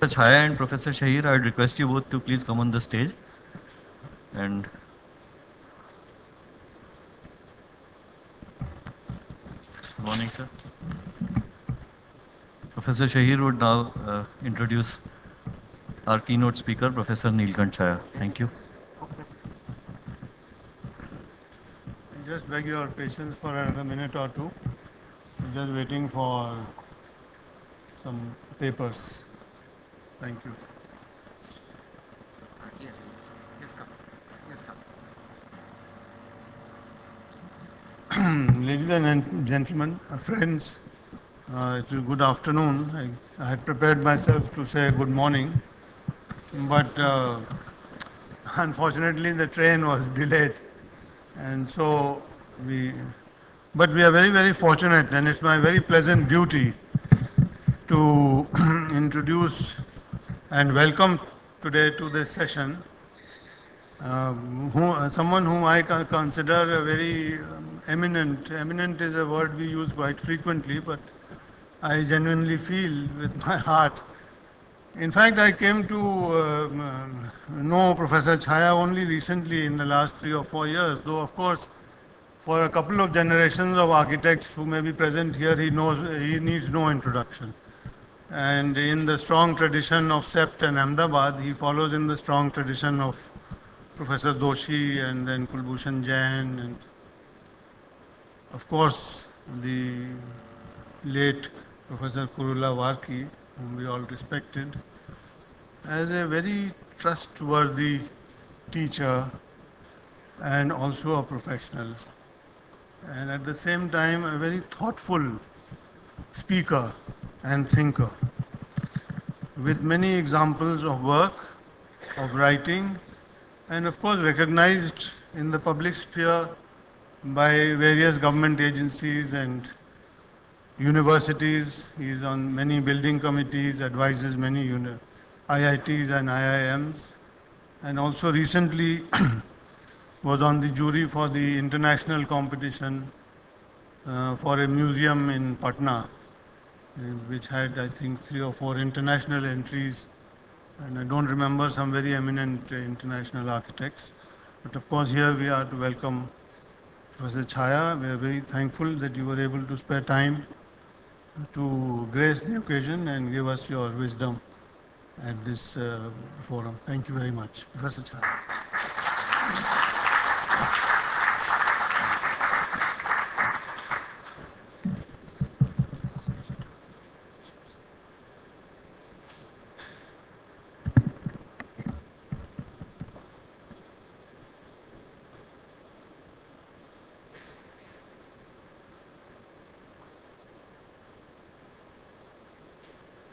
Chhaya and Professor Shahir, I would request you both to please come on the stage. And good morning, sir. Professor Shahir would now introduce our keynote speaker, Professor Neelkanth Chhaya. Thank you. I just beg your patience for another minute or two. I'm just waiting for some papers. Thank you. Ladies and gentlemen, friends, it's a good afternoon. I had prepared myself to say good morning, but unfortunately the train was delayed, and so but we are very, very fortunate, and it's my very pleasant duty to introduce and welcome today to this session someone whom I consider a very eminent. Eminent is a word we use quite frequently, but I genuinely feel with my heart. In fact, I came to know Professor Chhaya only recently in the last 3 or 4 years, though of course for a couple of generations of architects who may be present here, he needs no introduction. And in the strong tradition of SEPT and Ahmedabad, he follows in the strong tradition of Professor Doshi and then Kulbhushan Jain and of course the late Professor Kurula Varki, whom we all respected, as a very trustworthy teacher and also a professional, and at the same time a very thoughtful speaker and thinker, with many examples of work, of writing, and of course recognized in the public sphere by various government agencies and universities. He is on many building committees, advises many IITs and IIMs, and also recently was on the jury for the international competition for a museum in Patna, which had, I think, 3 or 4 international entries, and I don't remember some very eminent international architects. But of course, here we are to welcome Professor Chhaya. We are very thankful that you were able to spare time to grace the occasion and give us your wisdom at this forum. Thank you very much, Professor Chhaya.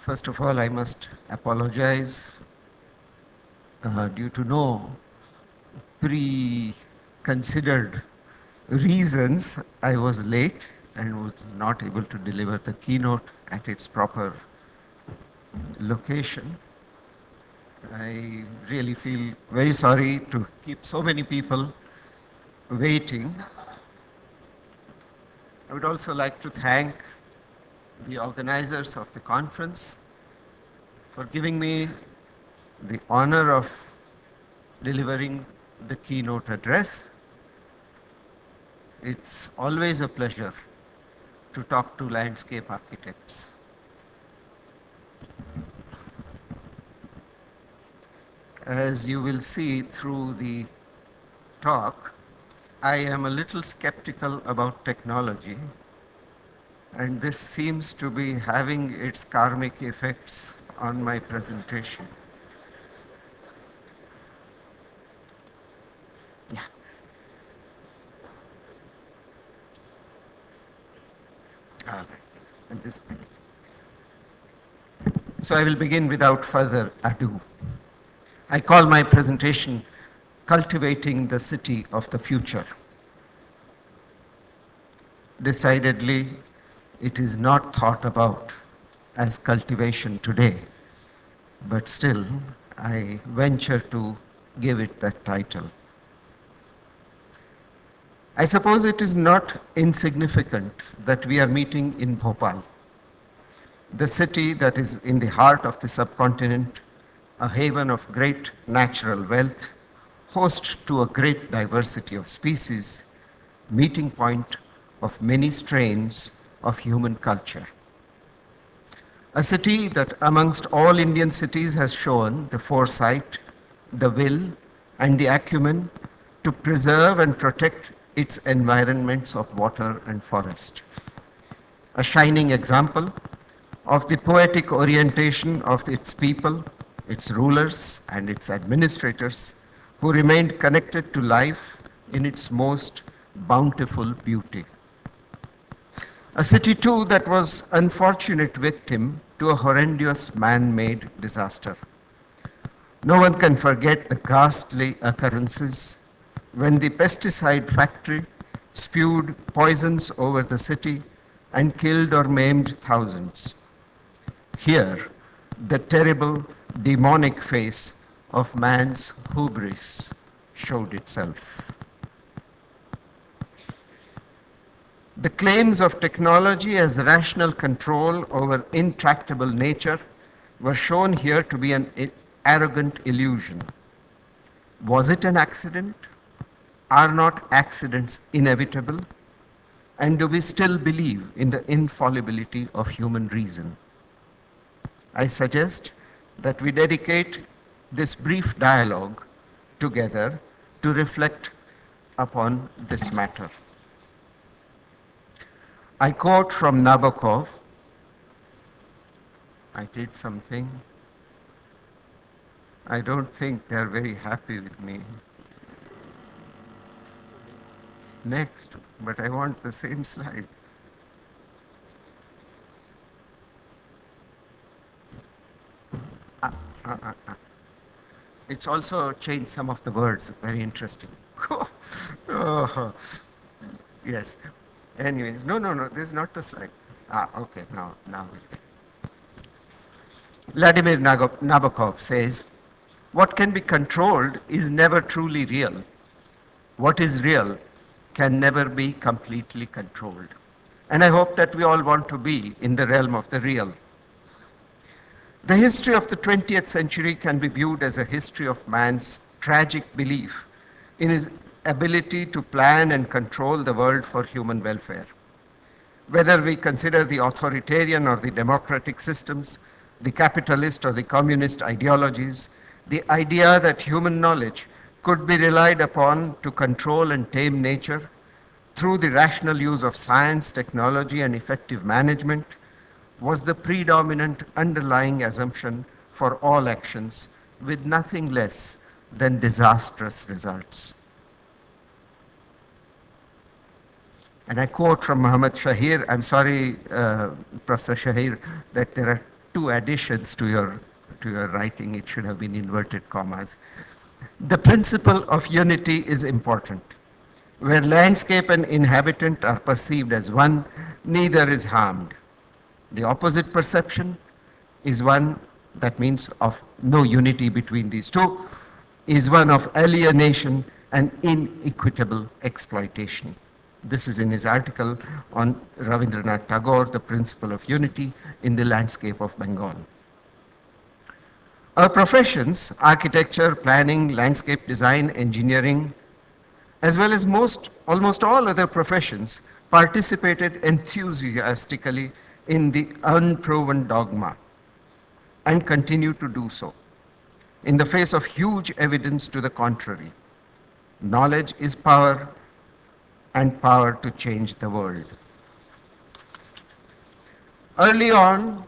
First of all, I must apologize due to no pre-considered reasons. I was late and was not able to deliver the keynote at its proper location. I really feel very sorry to keep so many people waiting. I would also like to thank the organizers of the conference for giving me the honor of delivering the keynote address. It's always a pleasure to talk to landscape architects. As you will see through the talk, I am a little skeptical about technology, and this seems to be having its karmic effects on my presentation. Yeah. All right. And this. So I will begin without further ado. I call my presentation Cultivating the City of the Future. Decidedly, it is not thought about as cultivation today, but still I venture to give it that title. I suppose it is not insignificant that we are meeting in Bhopal. the city that is in the heart of the subcontinent, a haven of great natural wealth, host to a great diversity of species, meeting point of many strains of human culture. A city that amongst all Indian cities has shown the foresight, the will, and the acumen to preserve and protect its environments of water and forest. A shining example of the poetic orientation of its people, its rulers, and its administrators, who remained connected to life in its most bountiful beauty. A city too that was unfortunate victim to a horrendous man-made disaster. No one can forget the ghastly occurrences when the pesticide factory spewed poisons over the city and killed or maimed thousands. Here, the terrible demonic face of man's hubris showed itself. The claims of technology as rational control over intractable nature were shown here to be an arrogant illusion. Was it an accident? Are not accidents inevitable? And do we still believe in the infallibility of human reason? I suggest that we dedicate this brief dialogue together to reflect upon this matter. I quote from Nabokov. I did something. I don't think they're very happy with me. Next, but I want the same slide. It's also changed some of the words, very interesting. Oh, yes. Anyways, no, this is not the slide. Okay, now. Vladimir Nabokov says, what can be controlled is never truly real. What is real can never be completely controlled. And I hope that we all want to be in the realm of the real. The history of the 20th century can be viewed as a history of man's tragic belief in his ability to plan and control the world for human welfare. Whether we consider the authoritarian or the democratic systems, the capitalist or the communist ideologies, the idea that human knowledge could be relied upon to control and tame nature through the rational use of science, technology, and effective management was the predominant underlying assumption for all actions with nothing less than disastrous results. And I quote from Muhammad Shahir. I'm sorry, Professor Shahir, that there are two additions to your writing. It should have been inverted commas. The principle of unity is important. Where landscape and inhabitant are perceived as one, neither is harmed. The opposite perception is one that means of no unity between these two, is one of alienation and inequitable exploitation. This is in his article on Rabindranath Tagore, The Principle of Unity in the Landscape of Bengal. Our professions, architecture, planning, landscape design, engineering, as well as almost all other professions, participated enthusiastically in the unproven dogma and continue to do so in the face of huge evidence to the contrary. Knowledge is power, and power to change the world. Early on,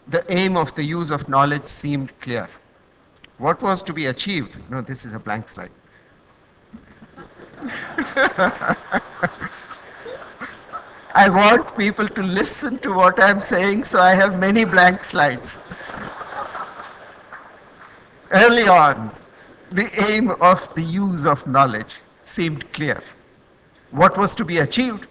the aim of the use of knowledge seemed clear. What was to be achieved? No, this is a blank slide. I want people to listen to what I'm saying, so I have many blank slides. Early on, the aim of the use of knowledge seemed clear. What was to be achieved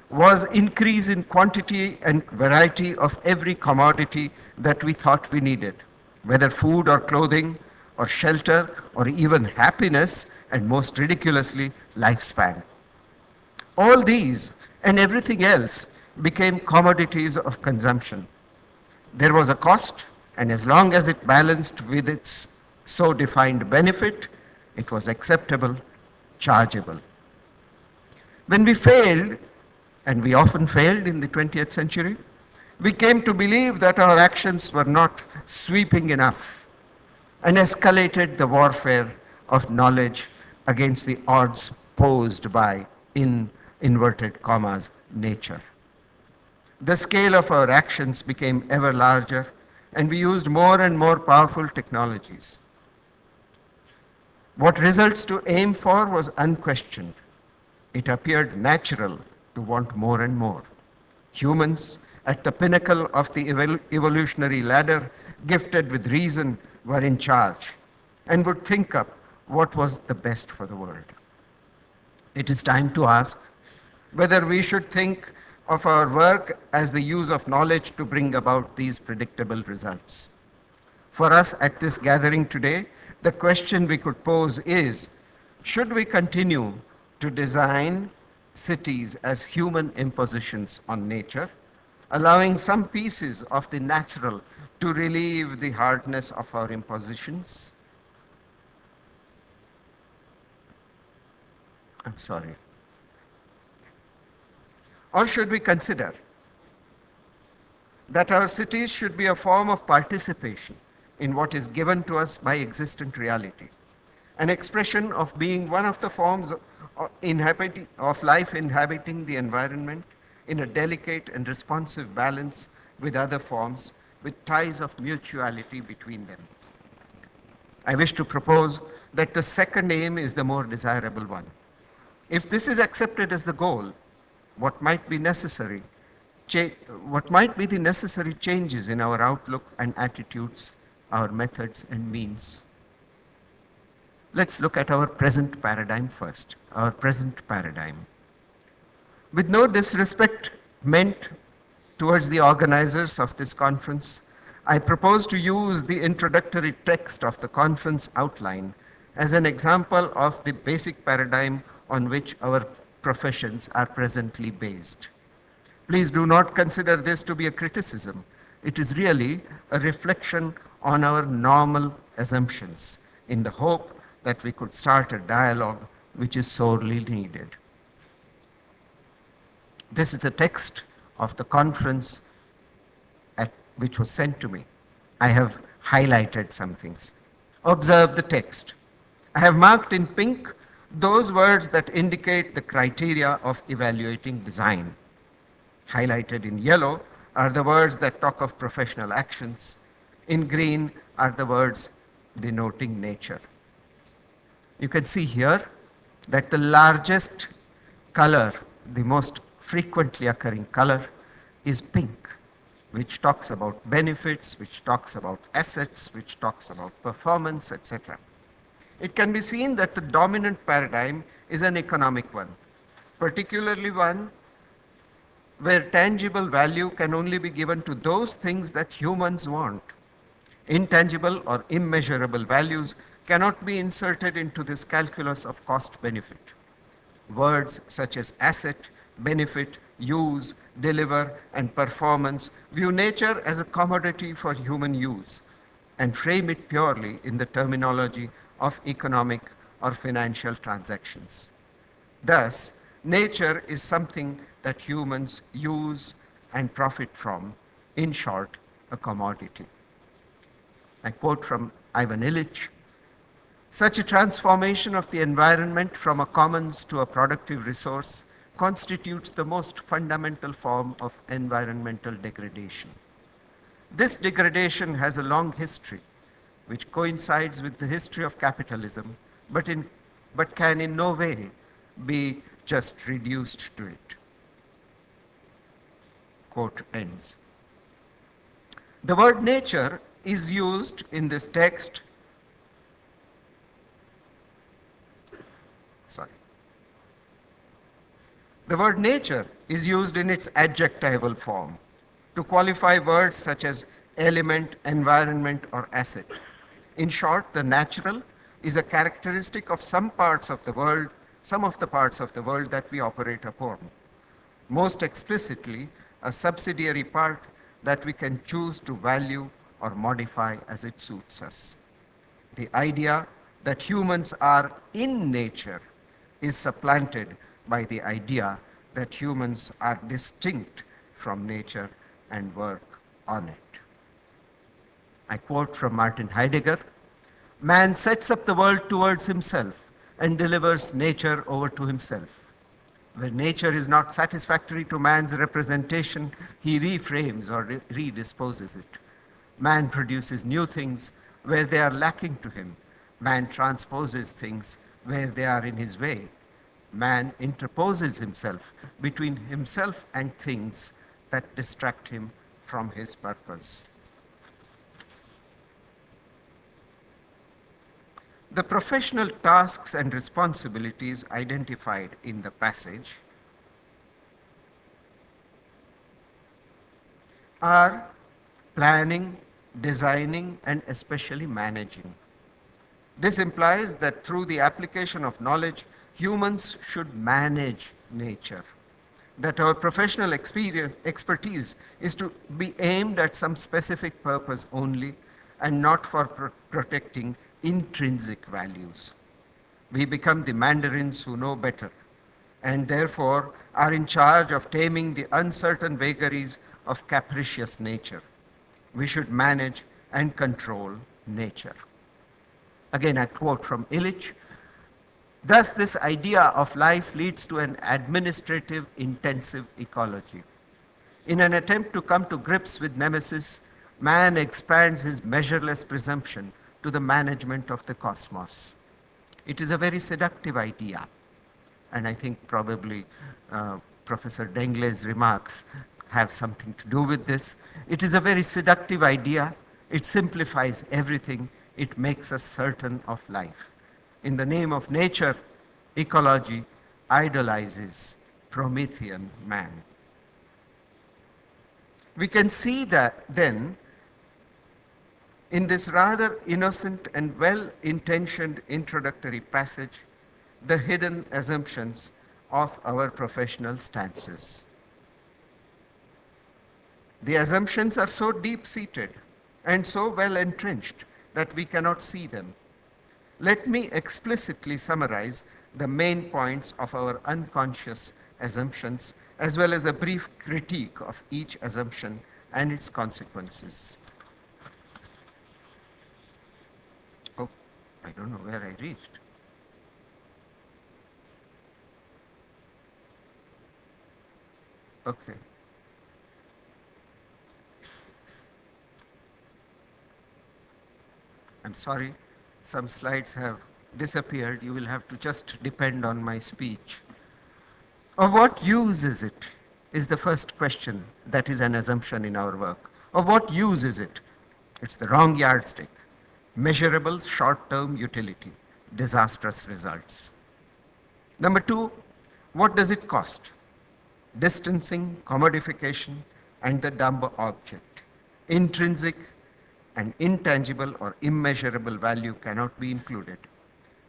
was increase in quantity and variety of every commodity that we thought we needed, whether food or clothing or shelter or even happiness and most ridiculously, lifespan. All these and everything else became commodities of consumption. There was a cost, and as long as it balanced with its so defined benefit, it was acceptable, chargeable. When we failed, and we often failed in the 20th century, we came to believe that our actions were not sweeping enough and escalated the warfare of knowledge against the odds posed by, in inverted commas, nature. The scale of our actions became ever larger, and we used more and more powerful technologies. What results to aim for was unquestioned. It appeared natural to want more and more. Humans, at the pinnacle of the evolutionary ladder, gifted with reason, were in charge and would think up what was the best for the world. It is time to ask whether we should think of our work as the use of knowledge to bring about these predictable results. For us at this gathering today, the question we could pose is, should we continue to design cities as human impositions on nature, allowing some pieces of the natural to relieve the hardness of our impositions? I'm sorry. Or should we consider that our cities should be a form of participation in what is given to us by existent reality, an expression of being one of the forms of life inhabiting the environment in a delicate and responsive balance with other forms, with ties of mutuality between them? I wish to propose that the second aim is the more desirable one. If this is accepted as the goal, what might be the necessary changes in our outlook and attitudes, our methods and means? Let's look at our present paradigm first, our present paradigm. With no disrespect meant towards the organizers of this conference, I propose to use the introductory text of the conference outline as an example of the basic paradigm on which our professions are presently based. Please do not consider this to be a criticism. It is really a reflection on our normal assumptions in the hope that we could start a dialogue which is sorely needed. This is the text of the conference which was sent to me. I have highlighted some things. Observe the text. I have marked in pink those words that indicate the criteria of evaluating design. Highlighted in yellow are the words that talk of professional actions. In green are the words denoting nature. You can see here that the largest color, the most frequently occurring color, is pink, which talks about benefits, which talks about assets, which talks about performance, etc. It can be seen that the dominant paradigm is an economic one, particularly one where tangible value can only be given to those things that humans want. Intangible or immeasurable values cannot be inserted into this calculus of cost-benefit. Words such as asset, benefit, use, deliver, and performance view nature as a commodity for human use and frame it purely in the terminology of economic or financial transactions. Thus, nature is something that humans use and profit from, in short, a commodity. I quote from Ivan Illich, "Such a transformation of the environment from a commons to a productive resource constitutes the most fundamental form of environmental degradation. This degradation has a long history, which coincides with the history of capitalism, but can in no way be just reduced to it." Quote ends. The word nature is used in this text. The word nature is used in its adjectival form to qualify words such as element, environment, or asset. In short, the natural is a characteristic of some parts of the world, some of the parts of the world that we operate upon. Most explicitly, a subsidiary part that we can choose to value or modify as it suits us. The idea that humans are in nature is supplanted by the idea that humans are distinct from nature and work on it. I quote from Martin Heidegger, "Man sets up the world towards himself and delivers nature over to himself. Where nature is not satisfactory to man's representation, he reframes or redisposes it. Man produces new things where they are lacking to him. Man transposes things where they are in his way. Man interposes himself between himself and things that distract him from his purpose." The professional tasks and responsibilities identified in the passage are planning, designing, and especially managing. This implies that through the application of knowledge, humans should manage nature. That our professional expertise is to be aimed at some specific purpose only and not for protecting intrinsic values. We become the mandarins who know better and therefore are in charge of taming the uncertain vagaries of capricious nature. We should manage and control nature. Again, I quote from Illich, "Thus this idea of life leads to an administrative intensive ecology. In an attempt to come to grips with nemesis, man expands his measureless presumption to the management of the cosmos." It is a very seductive idea, and I think probably Professor Dengle's remarks have something to do with this. It is a very seductive idea. It simplifies everything. It makes us certain of life. In the name of nature, ecology idolizes Promethean man. We can see that then in this rather innocent and well-intentioned introductory passage, the hidden assumptions of our professional stances. The assumptions are so deep-seated and so well entrenched that we cannot see them. Let me explicitly summarize the main points of our unconscious assumptions, as well as a brief critique of each assumption and its consequences. Oh, I don't know where I reached. Okay. I'm sorry, some slides have disappeared. You will have to just depend on my speech. Of what use is it? Is the first question that is an assumption in our work. Of what use is it? It's the wrong yardstick. Measurable short-term utility, disastrous results. Number two, what does it cost? Distancing, commodification, and the dumb object. Intrinsic and intangible or immeasurable value cannot be included.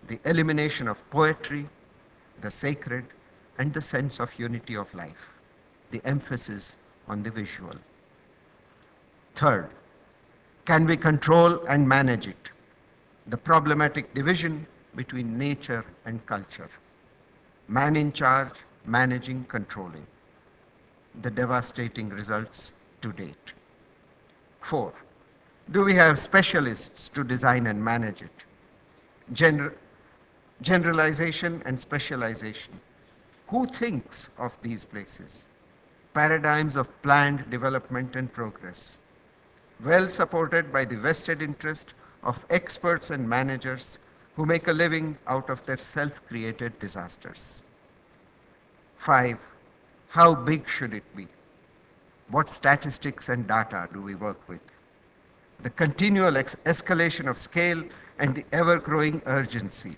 The elimination of poetry, the sacred, and the sense of unity of life. The emphasis on the visual. Third, can we control and manage it? The problematic division between nature and culture. Man in charge, managing, controlling. The devastating results to date. Four, do we have specialists to design and manage it? Generalization and specialization. Who thinks of these places? Paradigms of planned development and progress. Well supported by the vested interest of experts and managers who make a living out of their self-created disasters. Five, how big should it be? What statistics and data do we work with? The continual escalation of scale and the ever-growing urgency,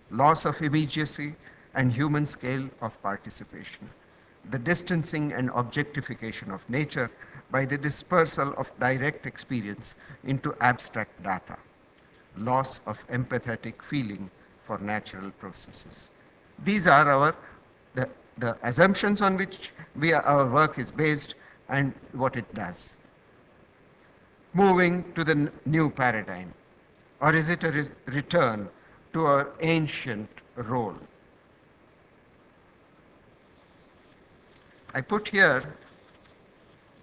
loss of immediacy and human scale of participation, the distancing and objectification of nature by the dispersal of direct experience into abstract data, loss of empathetic feeling for natural processes. These are the assumptions on which our work is based, and what it does. Moving to the new paradigm, or is it a return to our ancient role? I put here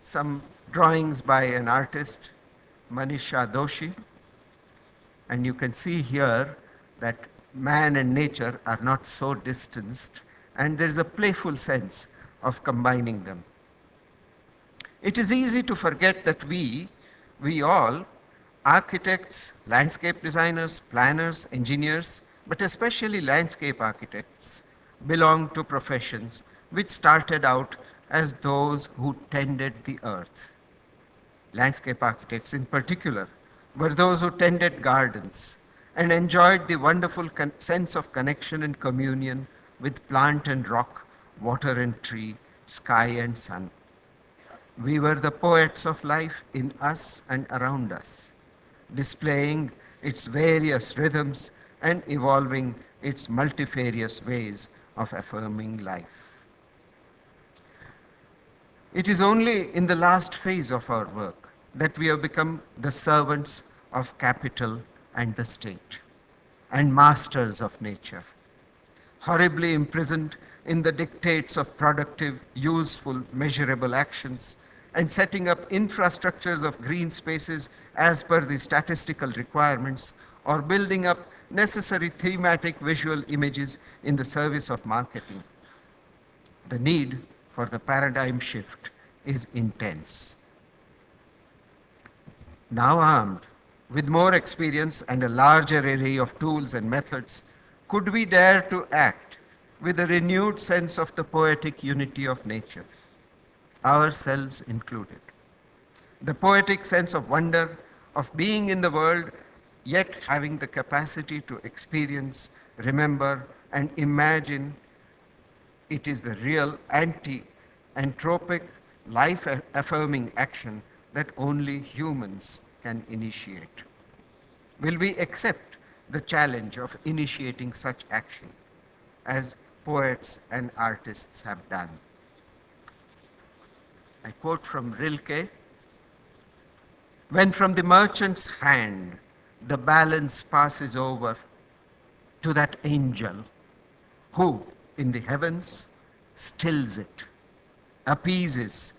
some drawings by an artist, Manisha Doshi, and you can see here that man and nature are not so distanced, and there is a playful sense of combining them. It is easy to forget that we all, architects, landscape designers, planners, engineers, but especially landscape architects, belong to professions which started out as those who tended the earth. Landscape architects in particular were those who tended gardens and enjoyed the wonderful sense of connection and communion with plant and rock, water and tree, sky and sun. We were the poets of life in us and around us, displaying its various rhythms and evolving its multifarious ways of affirming life. It is only in the last phase of our work that we have become the servants of capital and the state, and masters of nature, horribly imprisoned in the dictates of productive, useful, measurable actions, and setting up infrastructures of green spaces as per the statistical requirements, or building up necessary thematic visual images in the service of marketing. The need for the paradigm shift is intense. Now armed with more experience and a larger array of tools and methods, could we dare to act with a renewed sense of the poetic unity of nature, ourselves included? The poetic sense of wonder, of being in the world, yet having the capacity to experience, remember, and imagine. It is the real anti-anthropic, life-affirming action that only humans can initiate. Will we accept the challenge of initiating such action, as poets and artists have done? I quote from Rilke, "When from the merchant's hand the balance passes over to that angel who, in the heavens, stills it, appeases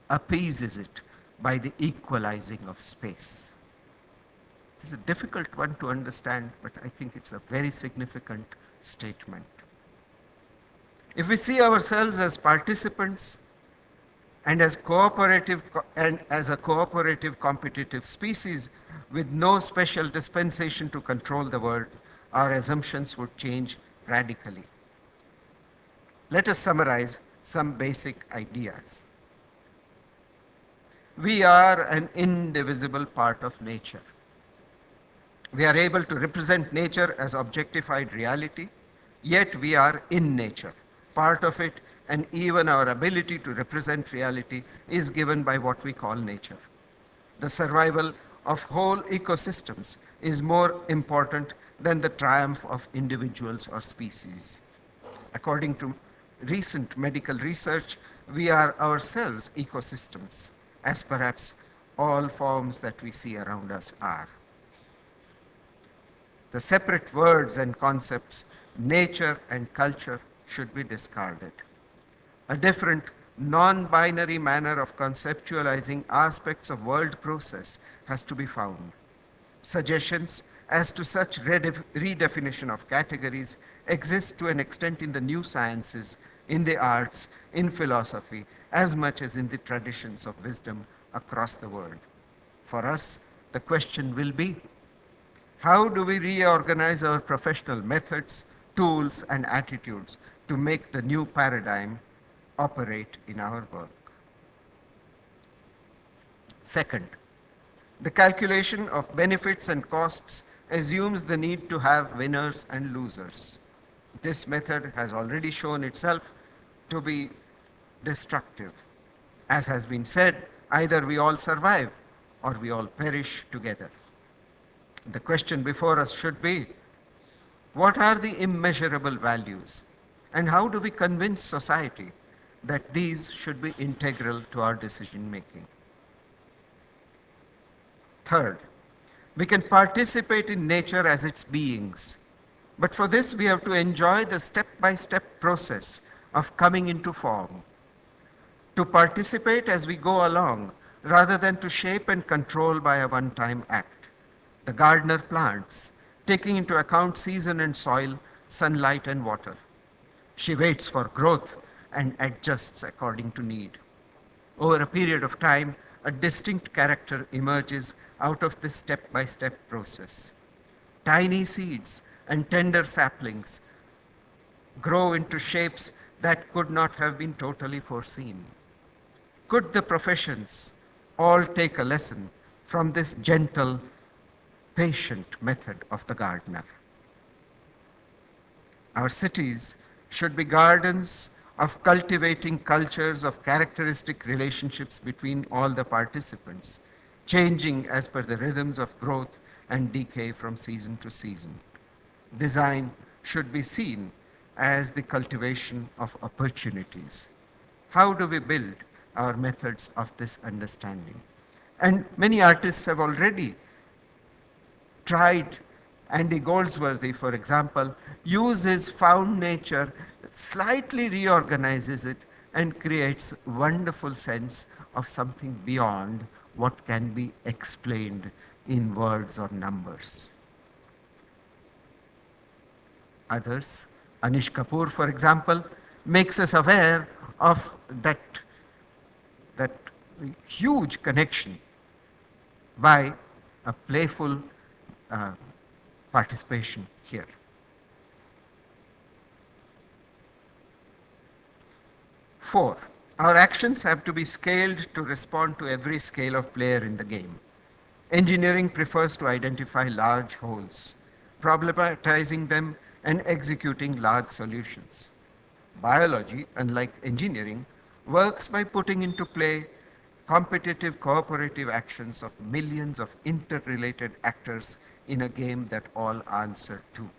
it by the equalizing of space." This is a difficult one to understand, but I think it's a very significant statement. If we see ourselves as participants and as a cooperative competitive species with no special dispensation to control the world, our assumptions would change radically. Let us summarize some basic ideas. We are an indivisible part of nature. We are able to represent nature as objectified reality, yet we are in nature, part of it, and even our ability to represent reality is given by what we call nature. The survival of whole ecosystems is more important than the triumph of individuals or species. According to recent medical research, we are ourselves ecosystems, as perhaps all forms that we see around us are. The separate words and concepts, nature and culture, should be discarded. A different, non-binary manner of conceptualizing aspects of world process has to be found. Suggestions as to such redefinition of categories exist to an extent in the new sciences, in the arts, in philosophy, as much as in the traditions of wisdom across the world. For us, the question will be, how do we reorganize our professional methods, tools, and attitudes to make the new paradigm operate in our work? Second, the calculation of benefits and costs assumes the need to have winners and losers. This method has already shown itself to be destructive. As has been said, either we all survive or we all perish together. The question before us should be, what are the immeasurable values, and how do we convince society that these should be integral to our decision making. Third, we can participate in nature as its beings, but for this we have to enjoy the step-by-step process of coming into form, to participate as we go along rather than to shape and control by a one-time act. The gardener plants, taking into account season and soil, sunlight and water. She waits for growth and adjusts according to need. Over a period of time, a distinct character emerges out of this step-by-step process. Tiny seeds and tender saplings grow into shapes that could not have been totally foreseen. Could the professions all take a lesson from this gentle, patient method of the gardener? Our cities should be gardens of cultivating cultures of characteristic relationships between all the participants, changing as per the rhythms of growth and decay from season to season. Design should be seen as the cultivation of opportunities. How do we build our methods of this understanding? And many artists have already tried. Andy Goldsworthy, for example, uses found nature, slightly reorganizes it, and creates a wonderful sense of something beyond what can be explained in words or numbers. Others, Anish Kapoor, for example, makes us aware of that huge connection by a playful participation here. Four, our actions have to be scaled to respond to every scale of player in the game. Engineering prefers to identify large holes, problematizing them and executing large solutions. Biology, unlike engineering, works by putting into play competitive cooperative actions of millions of interrelated actors in a game that all answer to.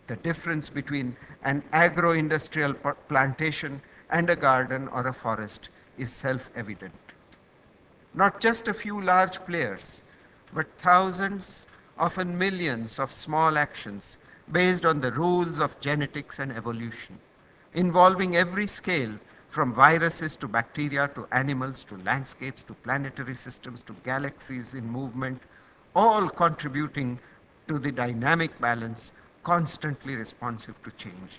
The difference between an agro-industrial plantation and a garden or a forest is self-evident. Not just a few large players, but thousands, often millions of small actions based on the rules of genetics and evolution, involving every scale from viruses to bacteria to animals to landscapes to planetary systems to galaxies in movement, all contributing to the dynamic balance constantly responsive to change.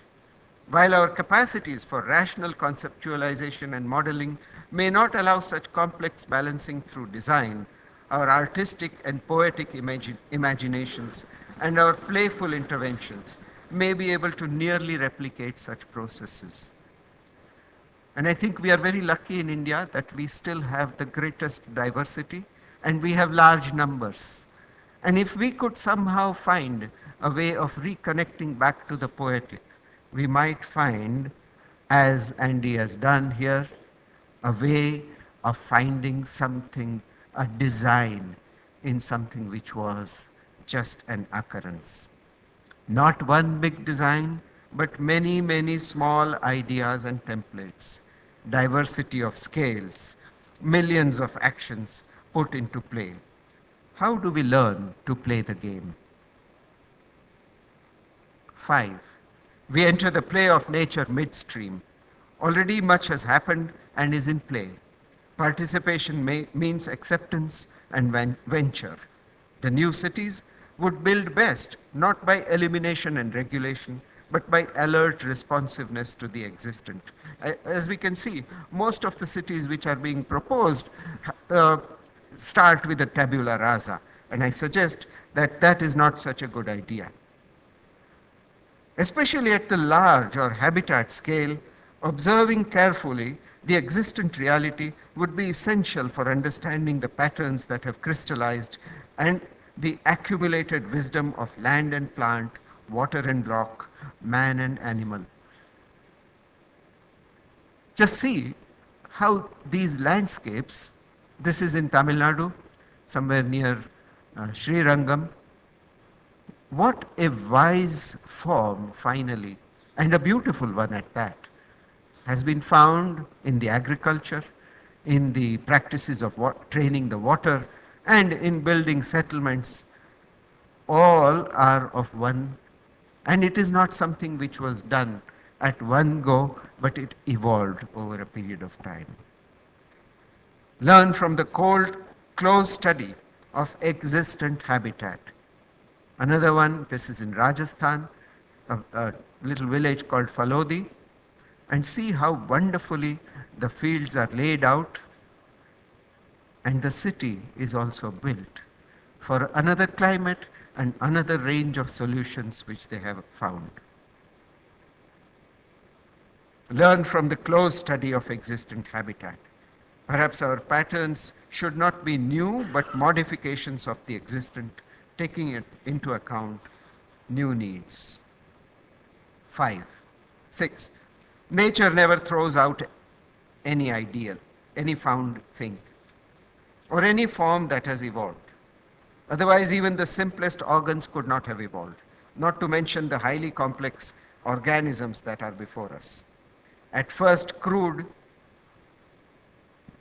While our capacities for rational conceptualization and modeling may not allow such complex balancing through design, our artistic and poetic imaginations and our playful interventions may be able to nearly replicate such processes. And I think we are very lucky in India that we still have the greatest diversity and we have large numbers. And if we could somehow find a way of reconnecting back to the poetic, we might find, as Andy has done here, a way of finding something, a design in something which was just an occurrence. Not one big design, but many, many small ideas and templates, diversity of scales, millions of actions put into play. How do we learn to play the game? 5. We enter the play of nature midstream. Already much has happened and is in play. Participation means acceptance and venture. The new cities would build best, not by elimination and regulation, but by alert responsiveness to the existent. As we can see, most of the cities which are being proposed start with a tabula rasa, and I suggest that that is not such a good idea. Especially at the large or habitat scale, observing carefully the existent reality would be essential for understanding the patterns that have crystallized and the accumulated wisdom of land and plant, water and rock, man and animal. Just see how these landscapes, this is in Tamil Nadu, somewhere near Sri Rangam. What a wise form, finally, and a beautiful one at that. has been found in the agriculture, in the practices of training the water, and in building settlements. All are of one, and it is not something which was done at one go, but it evolved over a period of time. Learn from the close study of existent habitat. Another one, this is in Rajasthan, a little village called Falodi, and see how wonderfully the fields are laid out, and the city is also built for another climate and another range of solutions which they have found. Learn from the close study of existent habitat. Perhaps our patterns should not be new, but modifications of the existent, taking it into account new needs. 5. 6. Nature never throws out any ideal, any found thing, or any form that has evolved. Otherwise, even the simplest organs could not have evolved, not to mention the highly complex organisms that are before us. At first crude,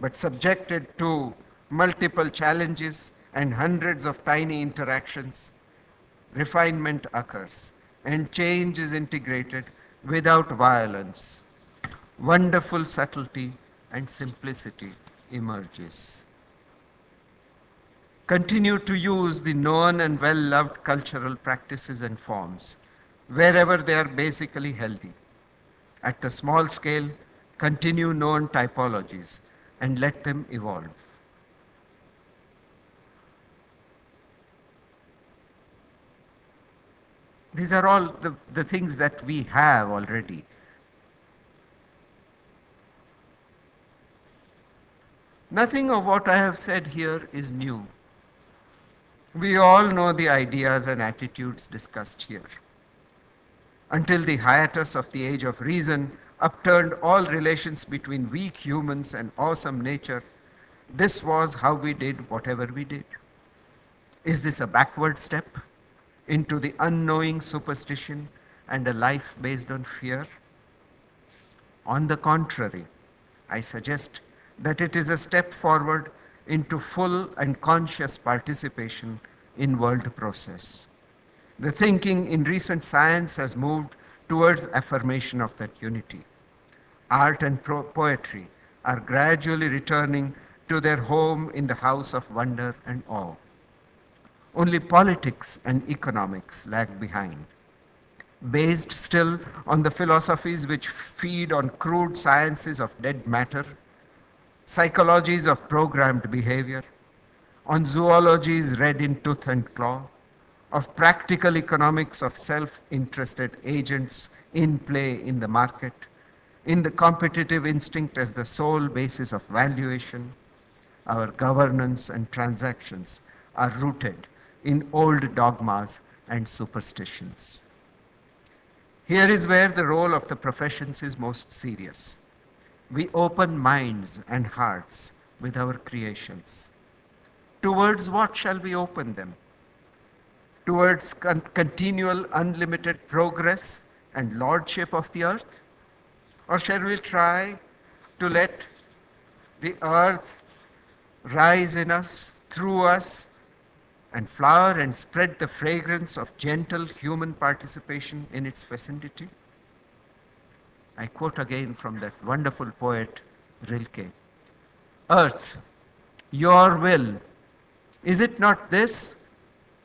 but subjected to multiple challenges and hundreds of tiny interactions, refinement occurs and change is integrated without violence. Wonderful subtlety and simplicity emerges. Continue to use the known and well-loved cultural practices and forms wherever they are basically healthy. At the small scale, continue known typologies and let them evolve. These are all the things that we have already. Nothing of what I have said here is new. We all know the ideas and attitudes discussed here. Until the hiatus of the age of reason upturned all relations between weak humans and awesome nature, this was how we did whatever we did. Is this a backward step into the unknowing superstition and a life based on fear? On the contrary, I suggest that it is a step forward into full and conscious participation in world process. The thinking in recent science has moved towards affirmation of that unity. Art and poetry are gradually returning to their home in the house of wonder and awe. Only politics and economics lag behind. Based still on the philosophies which feed on crude sciences of dead matter, psychologies of programmed behavior, on zoologies read in tooth and claw, of practical economics of self-interested agents in play in the market, in the competitive instinct as the sole basis of valuation, our governance and transactions are rooted in old dogmas and superstitions. Here is where the role of the professions is most serious. We open minds and hearts with our creations. Towards what shall we open them? Towards continual unlimited progress and lordship of the earth? Or shall we try to let the earth rise in us, through us, and flower and spread the fragrance of gentle human participation in its vicinity? I quote again from that wonderful poet Rilke. Earth, your will, is it not this,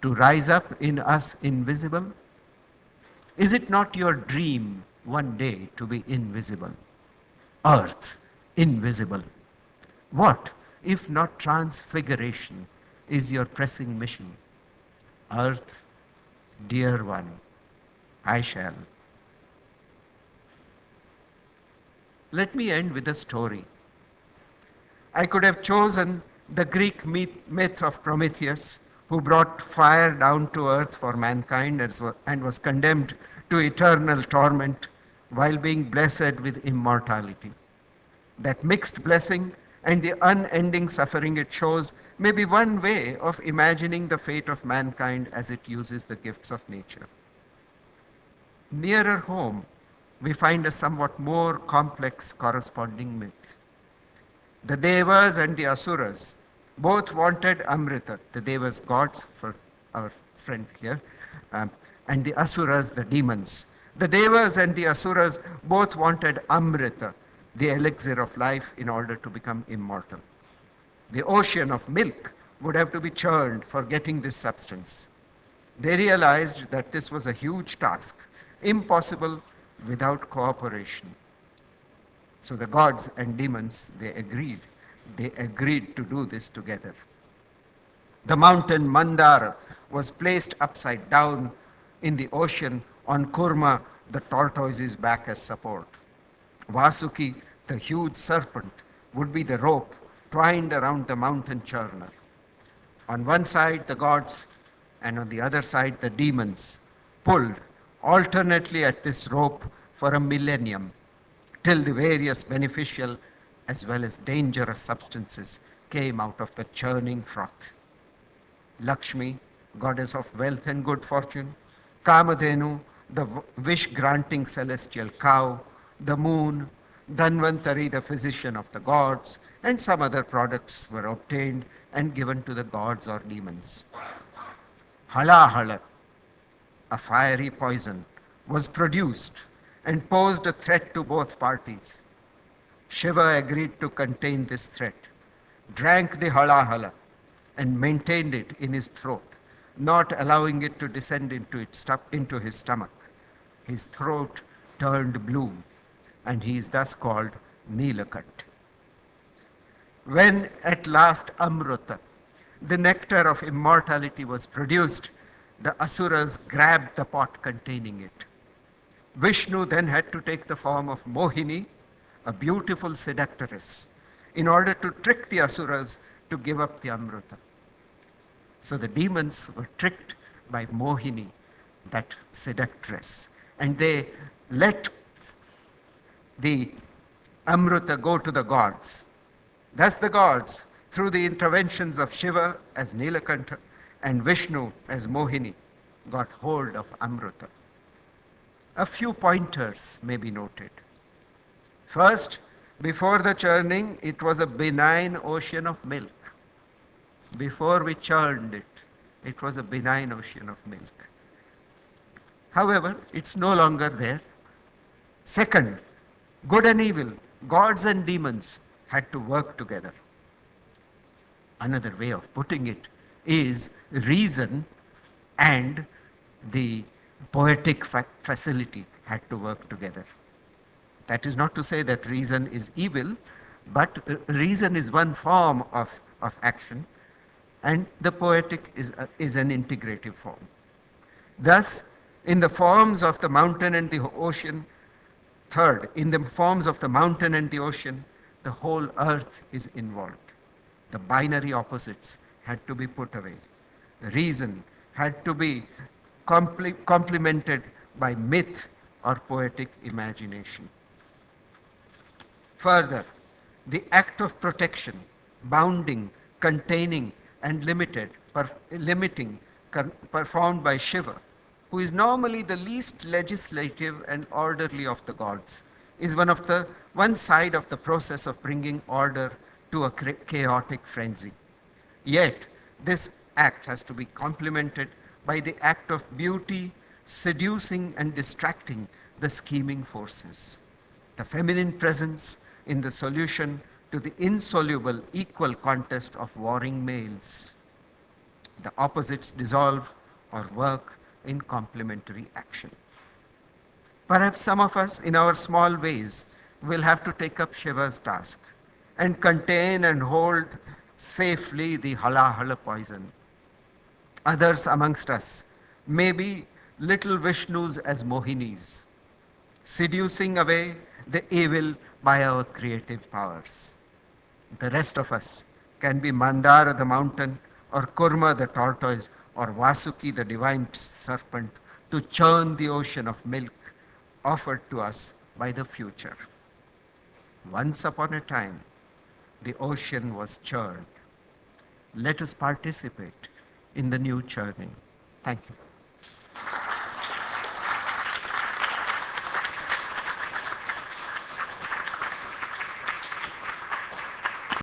to rise up in us invisible? Is it not your dream one day to be invisible? Earth, invisible. What, if not transfiguration, is your pressing mission? Earth, dear one, I shall. Let me end with a story. I could have chosen the Greek myth of Prometheus, who brought fire down to earth for mankind and was condemned to eternal torment while being blessed with immortality. That mixed blessing and the unending suffering it shows may be one way of imagining the fate of mankind as it uses the gifts of nature. Nearer home, we find a somewhat more complex corresponding myth. The Devas and the Asuras both wanted Amrita, the Devas gods for our friend here, um, and the Asuras the demons. The Devas and the Asuras both wanted Amrita, the elixir of life, in order to become immortal. The ocean of milk would have to be churned for getting this substance. They realized that this was a huge task, impossible without cooperation. So the gods and demons, they agreed. They agreed to do this together. The mountain Mandara was placed upside down in the ocean on Kurma, the tortoise's back, as support. Vasuki, the huge serpent, would be the rope twined around the mountain churner. On one side, the gods, and on the other side, the demons, pulled alternately at this rope for a millennium, till the various beneficial as well as dangerous substances came out of the churning froth. Lakshmi, goddess of wealth and good fortune; Kamadhenu, the wish-granting celestial cow; the moon; Dhanvantari, the physician of the gods; and some other products were obtained and given to the gods or demons. Halahala, a fiery poison, was produced and posed a threat to both parties. Shiva agreed to contain this threat, drank the halahala, and maintained it in his throat, not allowing it to descend into his stomach. His throat turned blue, and he is thus called Neelkanth. When at last Amrita, the nectar of immortality, was produced, the Asuras grabbed the pot containing it. Vishnu then had to take the form of Mohini, a beautiful seductress, in order to trick the Asuras to give up the Amrita. So the demons were tricked by Mohini, that seductress, and they let the Amrita go to the gods. Thus the gods, through the interventions of Shiva as Neelakantha and Vishnu as Mohini, got hold of Amrita. A few pointers may be noted. First, before the churning, it was a benign ocean of milk. Before we churned it, it was a benign ocean of milk. However, it's no longer there. Second, good and evil, gods and demons, had to work together. Another way of putting it is reason and the poetic facility had to work together. That is not to say that reason is evil, but reason is one form of action, and the poetic is an integrative form. Thus, in the forms of the mountain and the ocean, third, in the forms of the mountain and the ocean, the whole earth is involved. The binary opposites had to be put away. Reason had to be complemented by myth or poetic imagination. Further, the act of protection, bounding, containing, and limiting performed by Shiva, who is normally the least legislative and orderly of the gods, is one side of the process of bringing order to a chaotic frenzy. Yet, this act has to be complemented by the act of beauty, seducing and distracting the scheming forces. The feminine presence in the solution to the insoluble equal contest of warring males. The opposites dissolve or work in complementary action. Perhaps some of us, in our small ways, will have to take up Shiva's task and contain and hold safely the halahala poison. Others amongst us may be little Vishnus as Mohinis, seducing away the evil by our creative powers. The rest of us can be Mandara the mountain, or Kurma the tortoise, or Vasuki the divine serpent, to churn the ocean of milk offered to us by the future. Once upon a time, the ocean was churned. Let us participate in the new churning. Thank you.